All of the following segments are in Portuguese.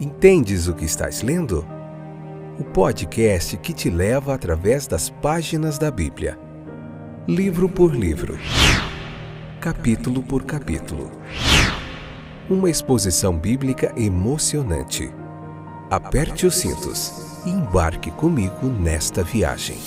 Entendes o que estás lendo? O podcast que te leva através das páginas da Bíblia. Livro por livro. Capítulo por capítulo. Uma exposição bíblica emocionante. Aperte os cintos e embarque comigo nesta viagem.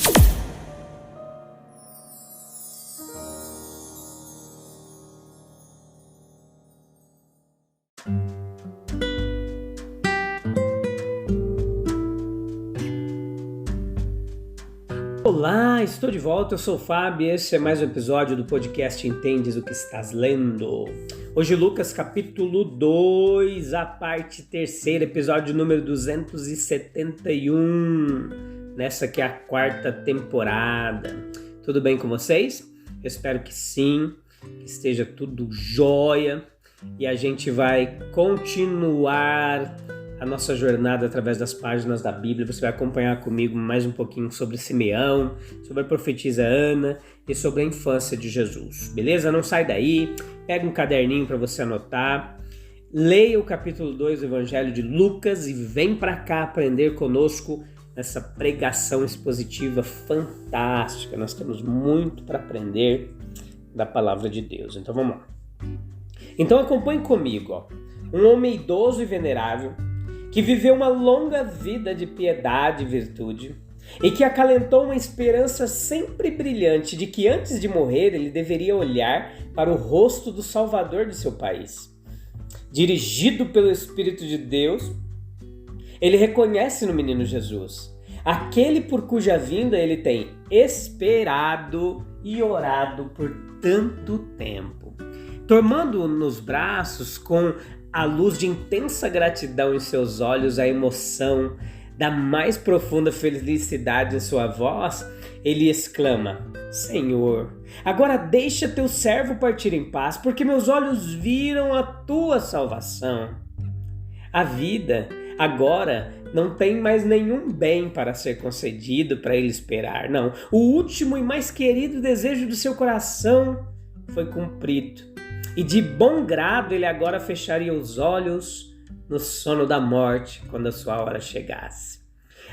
Olá, estou de volta, eu sou o Fábio e esse é mais um episódio do podcast Entendes o que estás lendo. Hoje Lucas capítulo 2, a parte terceira, episódio número 271, nessa que é a quarta temporada. Tudo bem com vocês? Eu espero que sim, que esteja tudo jóia e a gente vai continuar a nossa jornada através das páginas da Bíblia. Você vai acompanhar comigo mais um pouquinho sobre Simeão, sobre a profetisa Ana e sobre a infância de Jesus, beleza? Não sai daí, pega um caderninho para você anotar, leia o capítulo 2 do Evangelho de Lucas e vem para cá aprender conosco nessa pregação expositiva fantástica. Nós temos muito para aprender da palavra de Deus, então vamos lá. Então acompanhe comigo, ó. Um homem idoso e venerável, que viveu uma longa vida de piedade e virtude, e que acalentou uma esperança sempre brilhante de que antes de morrer ele deveria olhar para o rosto do Salvador de seu país. Dirigido pelo Espírito de Deus, ele reconhece no menino Jesus aquele por cuja vinda ele tem esperado e orado por tanto tempo. Tomando-o nos braços com a luz de intensa gratidão em seus olhos, a emoção da mais profunda felicidade em sua voz, ele exclama: Senhor, agora deixa teu servo partir em paz, porque meus olhos viram a tua salvação. A vida agora não tem mais nenhum bem para ser concedido para ele esperar, não. O último e mais querido desejo do seu coração foi cumprido. E de bom grado ele agora fecharia os olhos no sono da morte quando a sua hora chegasse.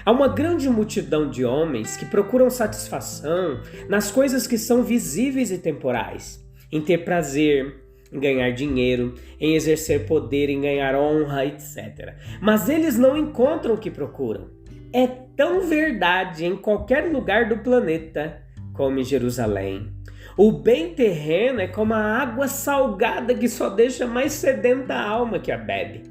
Há uma grande multidão de homens que procuram satisfação nas coisas que são visíveis e temporais, em ter prazer, em ganhar dinheiro, em exercer poder, em ganhar honra, etc. Mas eles não encontram o que procuram. É tão verdade em qualquer lugar do planeta como em Jerusalém. O bem terreno é como a água salgada que só deixa mais sedenta a alma que a bebe.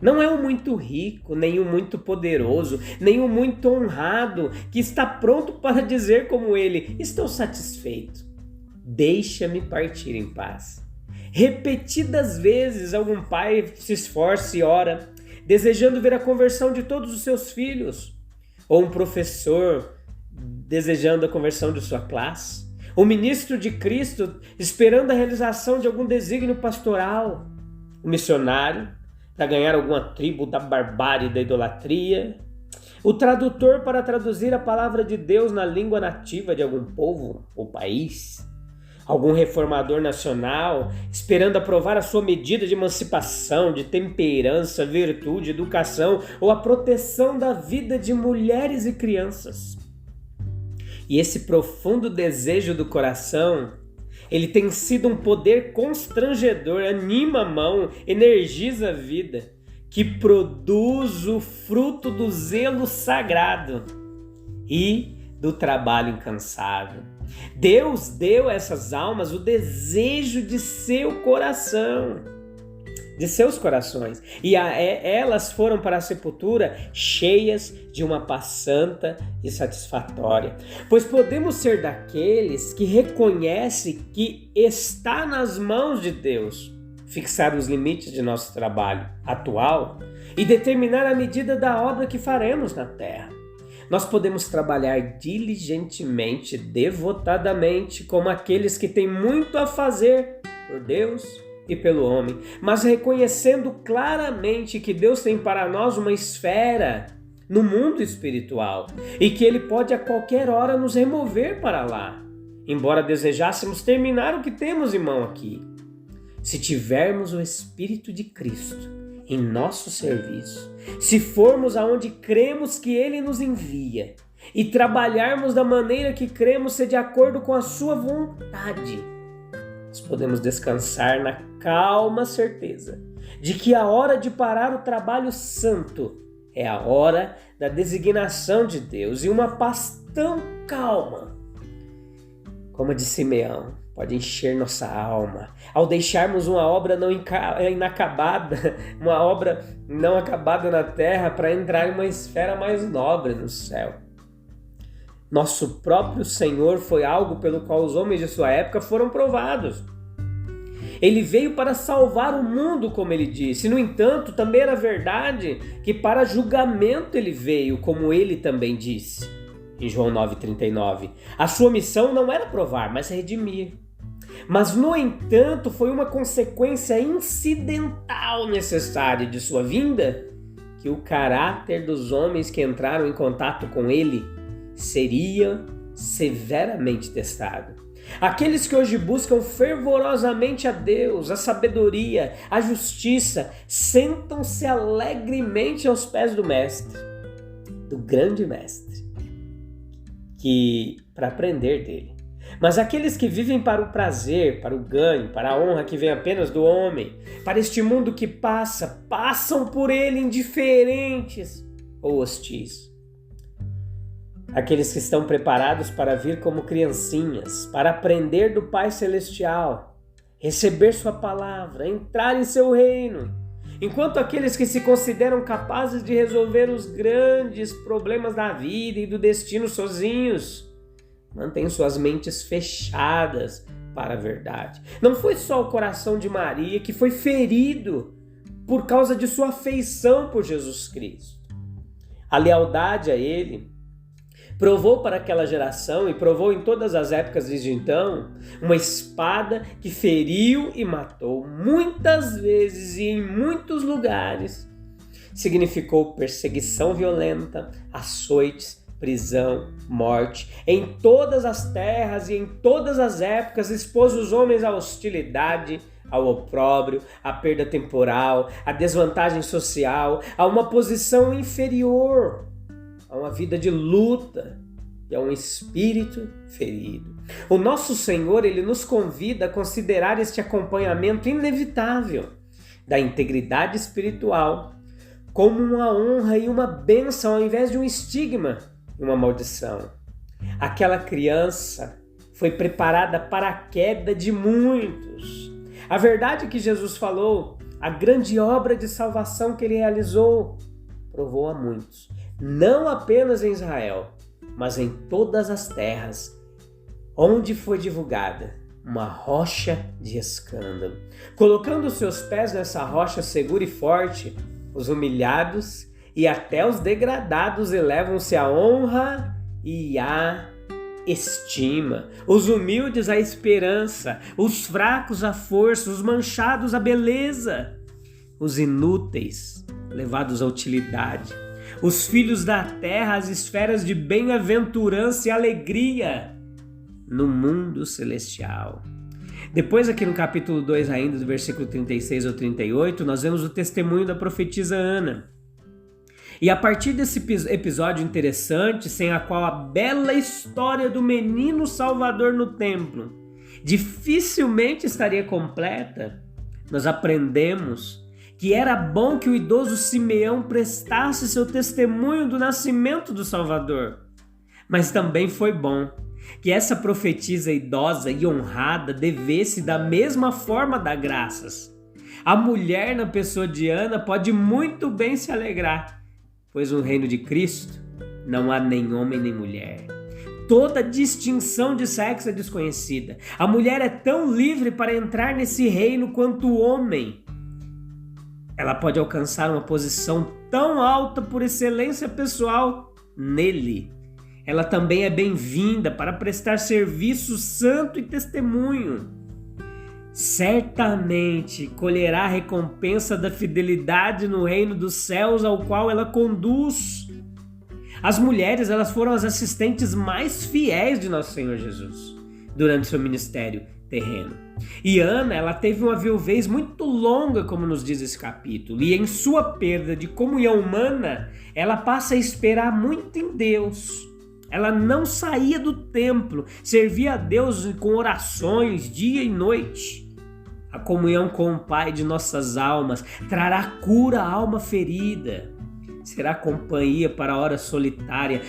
Não é o muito rico, nem o muito poderoso, nem o muito honrado que está pronto para dizer como ele: estou satisfeito, deixa-me partir em paz. Repetidas vezes algum pai se esforça e ora, desejando ver a conversão de todos os seus filhos, ou um professor desejando a conversão de sua classe. O ministro de Cristo esperando a realização de algum desígnio pastoral, o missionário para ganhar alguma tribo da barbárie e da idolatria, o tradutor para traduzir a palavra de Deus na língua nativa de algum povo ou país, algum reformador nacional esperando aprovar a sua medida de emancipação, de temperança, virtude, educação ou a proteção da vida de mulheres e crianças. E esse profundo desejo do coração, ele tem sido um poder constrangedor, anima a mão, energiza a vida, que produz o fruto do zelo sagrado e do trabalho incansável. Deus deu a essas almas o desejo de seu coração, de seus corações, e elas foram para a sepultura cheias de uma paz santa e satisfatória, pois podemos ser daqueles que reconhecem que está nas mãos de Deus fixar os limites de nosso trabalho atual e determinar a medida da obra que faremos na terra. Nós podemos trabalhar diligentemente, devotadamente, como aqueles que têm muito a fazer por Deus e pelo homem, mas reconhecendo claramente que Deus tem para nós uma esfera no mundo espiritual e que Ele pode a qualquer hora nos remover para lá, embora desejássemos terminar o que temos em mão aqui. Se tivermos o Espírito de Cristo, em nosso serviço, se formos aonde cremos que Ele nos envia e trabalharmos da maneira que cremos ser de acordo com a sua vontade, nós podemos descansar na calma certeza de que a hora de parar o trabalho santo é a hora da designação de Deus, e uma paz tão calma como a de Simeão pode encher nossa alma ao deixarmos uma obra inacabada, uma obra não acabada na terra, para entrar em uma esfera mais nobre no céu. Nosso próprio Senhor foi algo pelo qual os homens de sua época foram provados. Ele veio para salvar o mundo, como ele disse. No entanto, também era verdade que para julgamento ele veio, como ele também disse em João 9,39. A sua missão não era provar, mas redimir. Mas, no entanto, foi uma consequência incidental necessária de sua vinda, que o caráter dos homens que entraram em contato com ele seria severamente testado. Aqueles que hoje buscam fervorosamente a Deus, a sabedoria, a justiça, sentam-se alegremente aos pés do Mestre, do grande Mestre, para aprender dele. Mas aqueles que vivem para o prazer, para o ganho, para a honra que vem apenas do homem, para este mundo que passam por ele indiferentes ou hostis. Aqueles que estão preparados para vir como criancinhas, para aprender do Pai Celestial, receber sua palavra, entrar em seu reino, enquanto aqueles que se consideram capazes de resolver os grandes problemas da vida e do destino sozinhos, mantêm suas mentes fechadas para a verdade. Não foi só o coração de Maria que foi ferido por causa de sua afeição por Jesus Cristo. A lealdade a Ele provou para aquela geração e provou em todas as épocas desde então uma espada que feriu e matou muitas vezes e em muitos lugares. Significou perseguição violenta, açoites, prisão, morte. Em todas as terras e em todas as épocas expôs os homens à hostilidade, ao opróbrio, à perda temporal, à desvantagem social, a uma posição inferior, a uma vida de luta e a um espírito ferido. O nosso Senhor, Ele nos convida a considerar este acompanhamento inevitável da integridade espiritual como uma honra e uma bênção ao invés de um estigma e uma maldição. Aquela criança foi preparada para a queda de muitos. A verdade que Jesus falou, a grande obra de salvação que Ele realizou, provou a muitos, não apenas em Israel, mas em todas as terras onde foi divulgada uma rocha de escândalo. Colocando os seus pés nessa rocha segura e forte, os humilhados e até os degradados elevam-se à honra e à estima, os humildes à esperança, os fracos à força, os manchados à beleza, os inúteis levados à utilidade, os filhos da terra às esferas de bem-aventurança e alegria no mundo celestial. Depois, aqui no capítulo 2 ainda, do versículo 36 ao 38, nós vemos o testemunho da profetisa Ana. E a partir desse episódio interessante, sem a qual a bela história do menino Salvador no templo dificilmente estaria completa, nós aprendemos que era bom que o idoso Simeão prestasse seu testemunho do nascimento do Salvador. Mas também foi bom que essa profetisa idosa e honrada devesse da mesma forma dar graças. A mulher na pessoa de Ana pode muito bem se alegrar, pois no reino de Cristo não há nem homem nem mulher. Toda distinção de sexo é desconhecida. A mulher é tão livre para entrar nesse reino quanto o homem. Ela pode alcançar uma posição tão alta por excelência pessoal nele. Ela também é bem-vinda para prestar serviço santo e testemunho. Certamente colherá a recompensa da fidelidade no reino dos céus ao qual ela conduz. As mulheres, elas foram as assistentes mais fiéis de nosso Senhor Jesus durante seu ministério, terreno. E Ana, ela teve uma viuvez muito longa, como nos diz esse capítulo, e em sua perda de comunhão humana, ela passa a esperar muito em Deus. Ela não saía do templo, servia a Deus com orações dia e noite. A comunhão com o Pai de nossas almas trará cura à alma ferida. Será companhia para a hora solitária,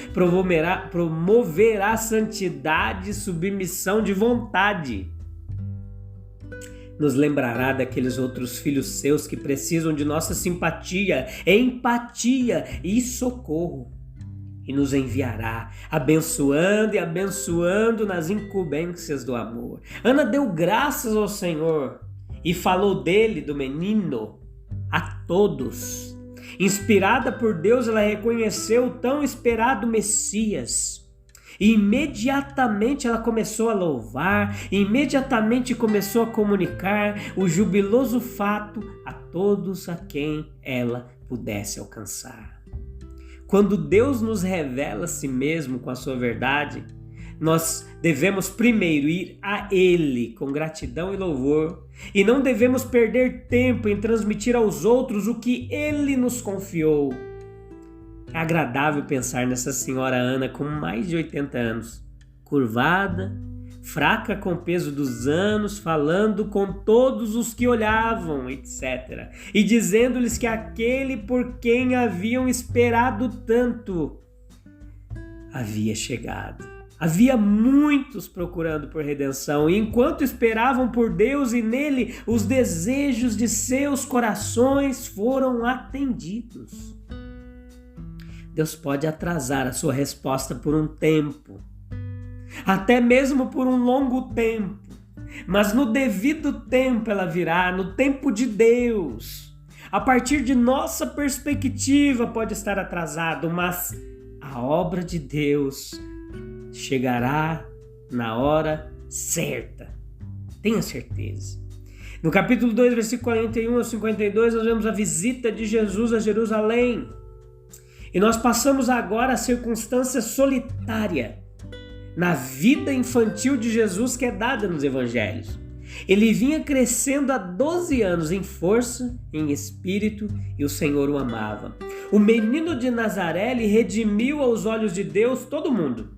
promoverá santidade e submissão de vontade. Nos lembrará daqueles outros filhos seus que precisam de nossa simpatia, empatia e socorro. E nos enviará, abençoando e abençoando nas incumbências do amor. Ana deu graças ao Senhor e falou dele, do menino, a todos. Inspirada por Deus, ela reconheceu o tão esperado Messias. E imediatamente ela começou a louvar, imediatamente começou a comunicar o jubiloso fato a todos a quem ela pudesse alcançar. Quando Deus nos revela a si mesmo com a sua verdade, nós devemos primeiro ir a Ele com gratidão e louvor, e não devemos perder tempo em transmitir aos outros o que Ele nos confiou. É agradável pensar nessa senhora Ana com mais de 80 anos, curvada, fraca com o peso dos anos, falando com todos os que olhavam, etc. E dizendo-lhes que aquele por quem haviam esperado tanto havia chegado. Havia muitos procurando por redenção, e enquanto esperavam por Deus e nele, os desejos de seus corações foram atendidos. Deus pode atrasar a sua resposta por um tempo, até mesmo por um longo tempo, mas no devido tempo ela virá, no tempo de Deus. A partir de nossa perspectiva pode estar atrasado, mas a obra de Deus chegará na hora certa. Tenha certeza. No capítulo 2, versículo 41 ao 52, nós vemos a visita de Jesus a Jerusalém. E nós passamos agora a circunstância solitária na vida infantil de Jesus que é dada nos evangelhos. Ele vinha crescendo há 12 anos em força, em espírito, e o Senhor o amava. O menino de Nazaré lhe redimiu aos olhos de Deus todo mundo.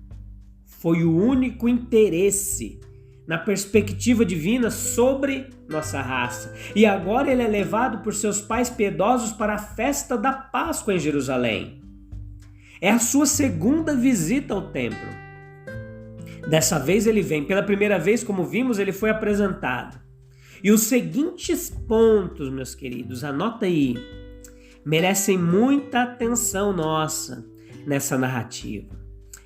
Foi o único interesse na perspectiva divina sobre nossa raça. E agora ele é levado por seus pais piedosos para a festa da Páscoa em Jerusalém. É a sua segunda visita ao templo. Dessa vez ele vem. Pela primeira vez, como vimos, ele foi apresentado. E os seguintes pontos, meus queridos, anota aí, merecem muita atenção nossa nessa narrativa.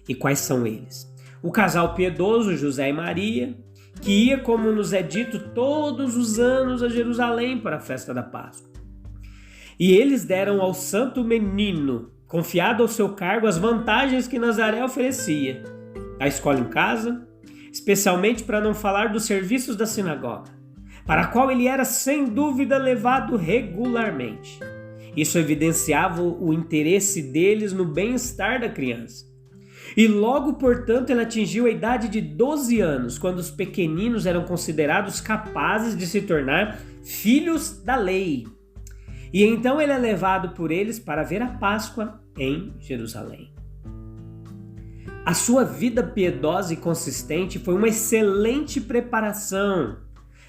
E quais são eles? O casal piedoso, José e Maria, que ia, como nos é dito, todos os anos a Jerusalém para a festa da Páscoa. E eles deram ao santo menino, confiado ao seu cargo, as vantagens que Nazaré oferecia. A escola em casa, especialmente para não falar dos serviços da sinagoga, para a qual ele era sem dúvida levado regularmente. Isso evidenciava o interesse deles no bem-estar da criança. E logo, portanto, ele atingiu a idade de 12 anos, quando os pequeninos eram considerados capazes de se tornar filhos da lei. E então ele é levado por eles para ver a Páscoa em Jerusalém. A sua vida piedosa e consistente foi uma excelente preparação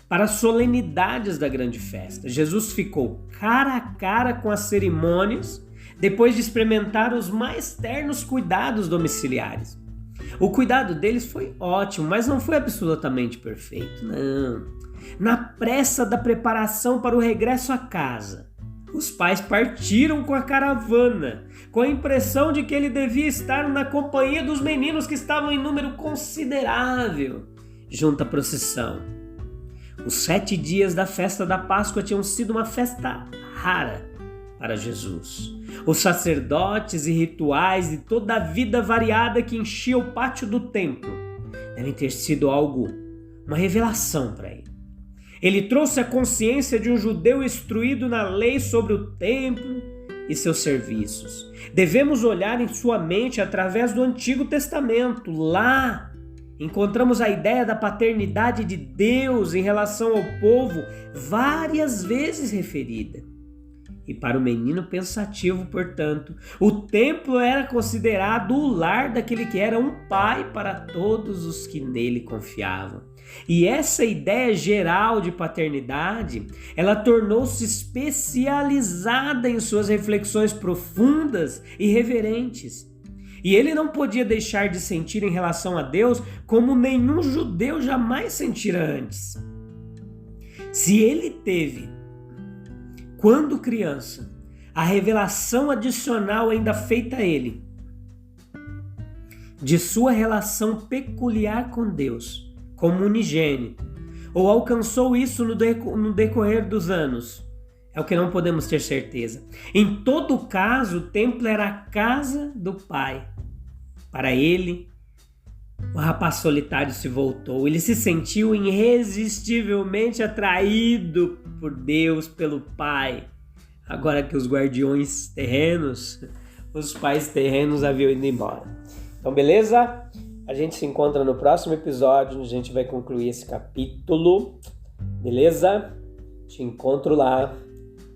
para as solenidades da grande festa. Jesus ficou cara a cara com as cerimônias depois de experimentar os mais ternos cuidados domiciliares. O cuidado deles foi ótimo, mas não foi absolutamente perfeito, não. Na pressa da preparação para o regresso à casa, os pais partiram com a caravana, com a impressão de que ele devia estar na companhia dos meninos que estavam em número considerável junto à procissão. Os 7 dias da festa da Páscoa tinham sido uma festa rara para Jesus. Os sacerdotes e rituais e toda a vida variada que enchia o pátio do templo devem ter sido uma revelação para ele. Ele trouxe a consciência de um judeu instruído na lei sobre o templo e seus serviços. Devemos olhar em sua mente através do Antigo Testamento. Lá encontramos a ideia da paternidade de Deus em relação ao povo várias vezes referida. E para o menino pensativo, portanto, o templo era considerado o lar daquele que era um pai para todos os que nele confiavam. E essa ideia geral de paternidade, ela tornou-se especializada em suas reflexões profundas e reverentes. E ele não podia deixar de sentir em relação a Deus como nenhum judeu jamais sentira antes. Se ele teve, quando criança, a revelação adicional ainda feita a ele, de sua relação peculiar com Deus, como unigênito, ou alcançou isso no decorrer dos anos, é o que não podemos ter certeza. Em todo caso, o templo era a casa do Pai. Para ele, o rapaz solitário se voltou. Ele se sentiu irresistivelmente atraído por Deus, pelo Pai. Agora que os guardiões terrenos, os pais terrenos haviam ido embora. Então, beleza? A gente se encontra no próximo episódio, onde a gente vai concluir esse capítulo. Beleza? Te encontro lá.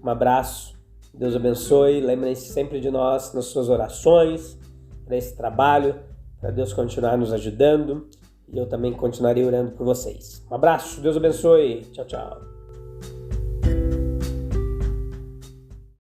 Um abraço. Deus abençoe. Lembrem-se sempre de nós nas suas orações, para esse trabalho, para Deus continuar nos ajudando. E eu também continuarei orando por vocês. Um abraço. Deus abençoe. Tchau, tchau.